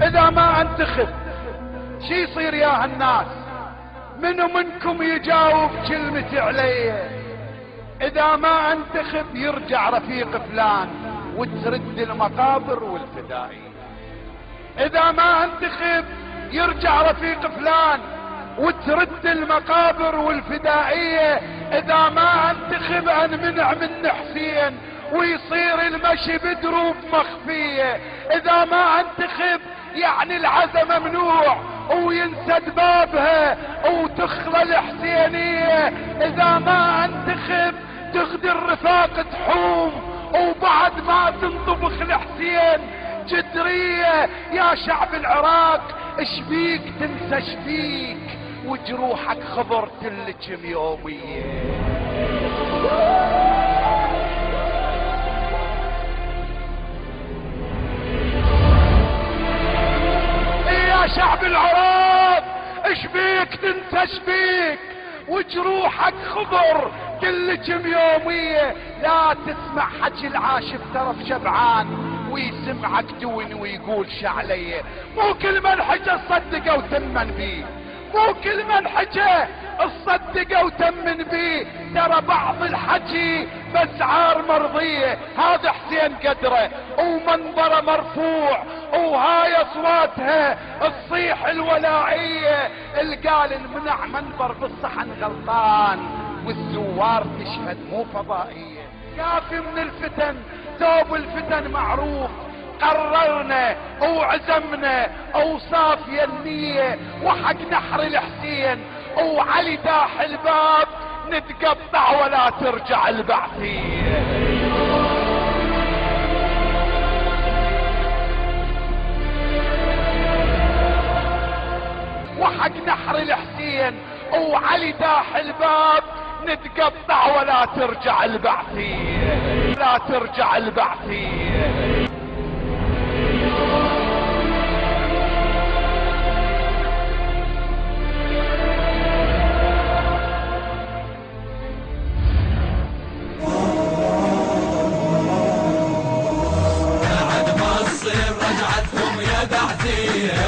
اذا ما انتخب شي يصير يا هالناس؟ منو منكم يجاوب كلمة علي؟ اذا ما انتخب يرجع رفيق فلان وترد المقابر والفدائية. اذا ما انتخب يرجع رفيق فلان وترد المقابر والفدائية. اذا ما انتخب انمنع من حسين ويصير المشي بدروب مخفية. اذا ما انتخب يعني العزا ممنوع وينسد بابها وتخلى الحسينية. اذا ما انتخب تغدي الرفاق تحوم وبعد ما تنطبخ الحسين جدرية. يا شعب العراق اشبيك تنسى شبيك وجروحك خبر تلجم يومية. يا شعب العراق اشبيك تنسى شبيك وجروحك خبر تلجم يومية. لا تسمع حكي العاشف ترف شبعان ويسمعك دون ويقول شعلية. مو كل من حكى صدقه وتمن بيه، مو كل من حكى الصدقه وتمن بيه. ترى بعض الحكي باسعار مرضية. هذا حسين قدره ومنبره مرفوع وهاي اصواتها الصيح الولائية. القال المنع منبر بالصحن غلطان والزوار تشهد مو فضائية. كافي من الفتن، ثوب الفتن معروف. قررنا وعزمنا وصافية النية وحق نحر الحسين وعلي داح الباب نتقطع ولا ترجع البعثية. وحق نحر الحسين وعلي داح الباب نتقطع ولا ترجع البعثية، لا ترجع البعثية. بعد ما تصير رجعتهم يا بعثية.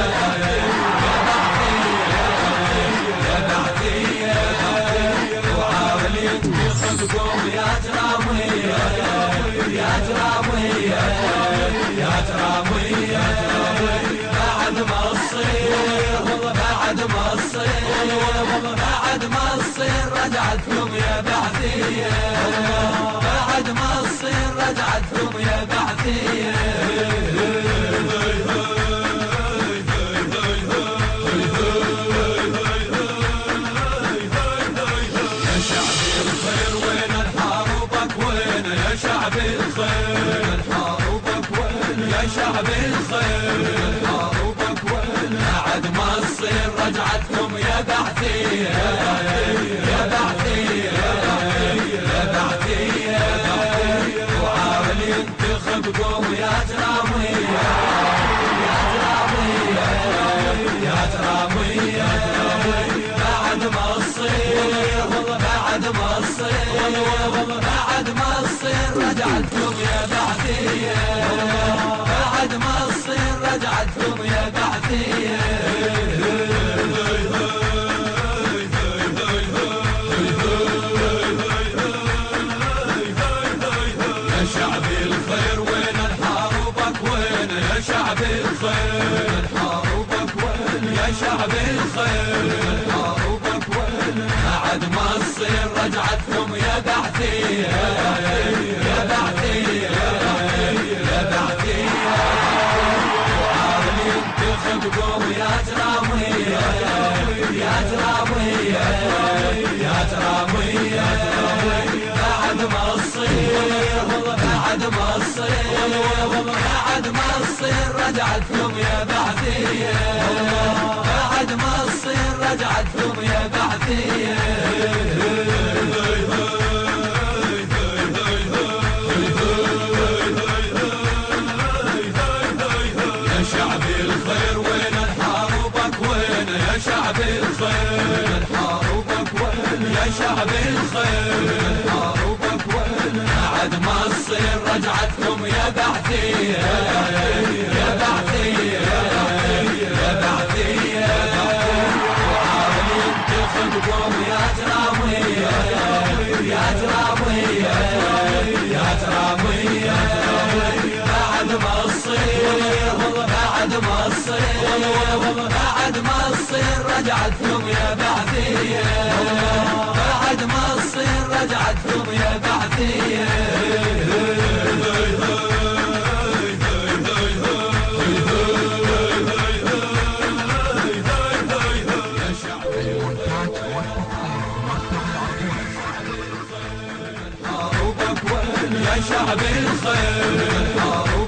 قوم يا جرامية يا جرامية يا جرامية. بعد ما تصير بعد ما تصير بعد ما تصير رجعتكم يا بعثية. بعد ما تصير رجعتكم يا بعثية. شعب الخير حاربك وين يا شعب الخير حاربك وين. بعد ما تصير رجعتكم يا بعثية يا بعثية يا بعثية. وعاول ينتخب قوم يا جرامية يا جرامية يا جرامية. بعد ما تصير بعد ما تصير بعد ما تصير رجعتكم يا بعثية. بعد ما تصير رجعتكم يا بعثية. يا شعب الخير وين حاربك وين يا شعب الخير حاربك وين يا شعب الخير حاربك وين. بعد ما تصير رجعتكم يا بعثية يا بعثية يا بعثية. وعاول ينتخب قوم يا جرامية يا جرامية يا جرامية. بعد ما تصير بعد ما تصير بعد ما تصير رجعتكم يا بعثية. بعد ما تصير رجعتكم يا بعثية. يا شعب الخير وين حاربك وين يا شعب الخير حاربك وين يا شعب الخير حاربك وين. بعد ما تصير رجعتكم يا بعثية يا بعثية رجعتكم يا بعثية بعد ما تصير رجعتكم يا بعثية يا شعب الخير